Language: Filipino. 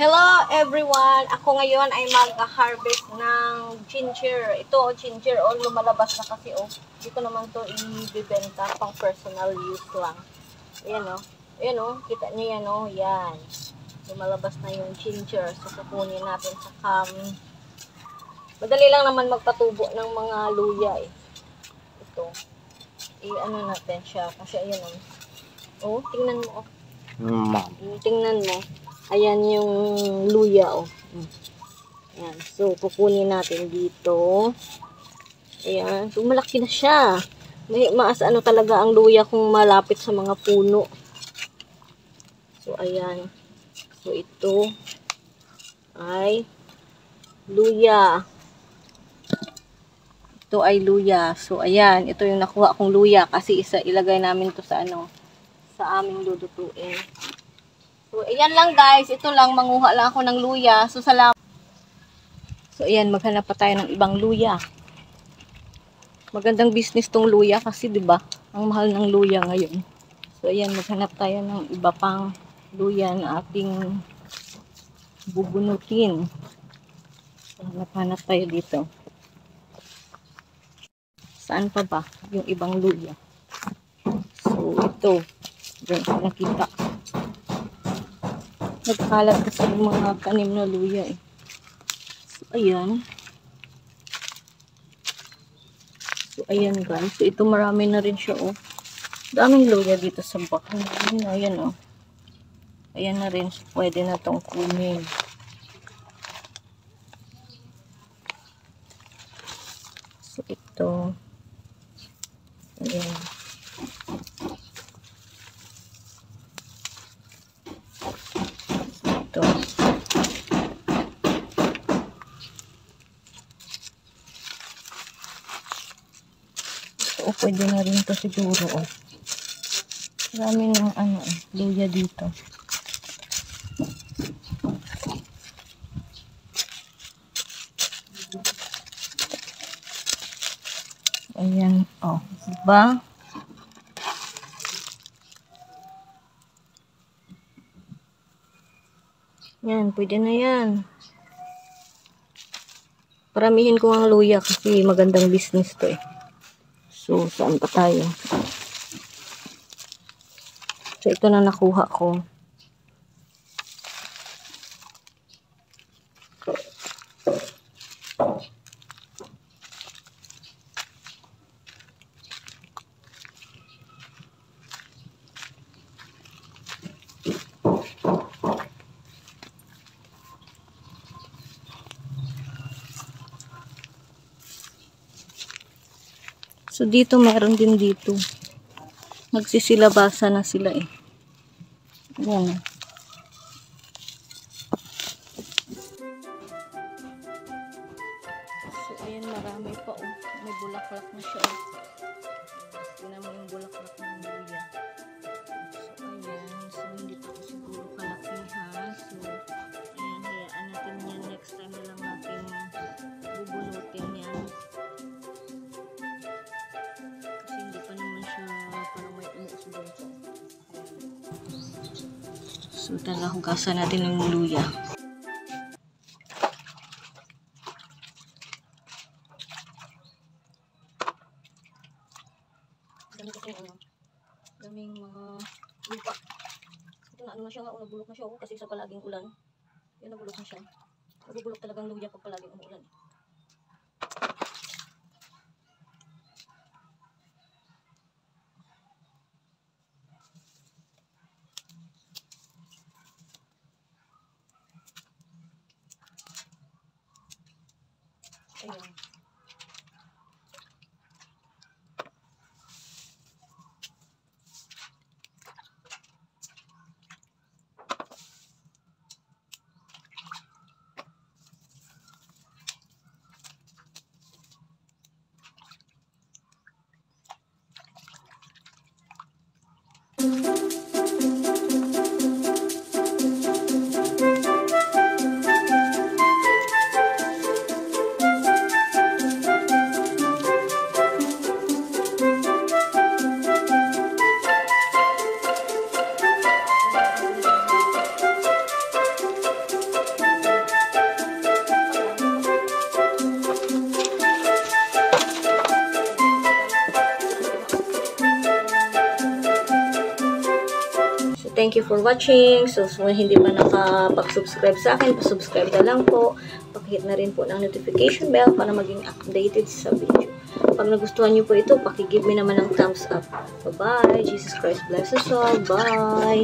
Hello everyone! Ako ngayon ay mag-harvest ng ginger. Ito, ginger, lumalabas na kasi, Hindi ko naman to i-bibenta, pang personal use lang. Ayan, Ayan, kita niyo yan, Yan. Lumalabas na yung ginger. So, kukunin natin sa madali lang naman magpatubo ng mga luya, Ito. I-ano natin siya. Kasi, ayan, tingnan mo, Tingnan mo. Ayan yung luya, Ayan. So, kukunin natin dito. Ayan. So, malaki na siya. Ano talaga ang luya kung malapit sa mga puno. So, ayan. So, ito ay luya. Ito ay luya. So, ayan. Ito yung nakuha kong luya kasi ilagay namin to sa sa aming lulutuin. So, ayan lang guys. Ito lang. Manguha lang ako ng luya. So, salamat. So, ayan. Maghanap pa tayo ng ibang luya. Magandang business tong luya kasi, diba? Ang mahal ng luya ngayon. So, ayan. Maghanap tayo ng iba pang luya na ating bubunutin. So, hanap tayo dito. Saan pa ba yung ibang luya? So, ito. Diyan ko nakita. Nagkalat kasi yung mga tanim na luya, So, ayan. So, ayan guys. So, ito marami na rin siya, Daming luya dito sa bahay. Ayan, Ayan na rin. So, pwede na tong kunin. So, ito. Ayan. Ito. So, pwede na rin to siguro, Marami ng luya dito. Ayan, diba? Yan, pwede na yan. Paramihin ko ang luya kasi magandang business to, So, saan pa tayo? So, ito na nakuha ko. So, dito meron din dito. Magsisilabasa na sila, Ayan. So, ayan, marami pa, May bulaklak na siya, Tingnan mo yung bulaklak ng luya. So, ayan. So, hindi pa ko siguro kalakihan. So, ayan, hayaan natin yan. Next time na lang natin bubunutin yan. Kasi hindi pa naman siya parang may umuusubong ko. So, talaga hugasan natin ng luya. Dami kasi daming mga lupa. Ito na siya nabulok na siya kasi sa palaging ulan. Yan, nabulok na siya. Nabubulok talagang luya pag palaging umuulan. Ayan. thank you for watching. So, kung hindi pa nakapag-subscribe sa akin, pa-subscribe na lang po. Pakihit na rin po ng notification bell para maging updated sa video. Pag nagustuhan niyo po ito, paki-give me naman ng thumbs up. Bye-bye. Jesus Christ bless us all. Bye.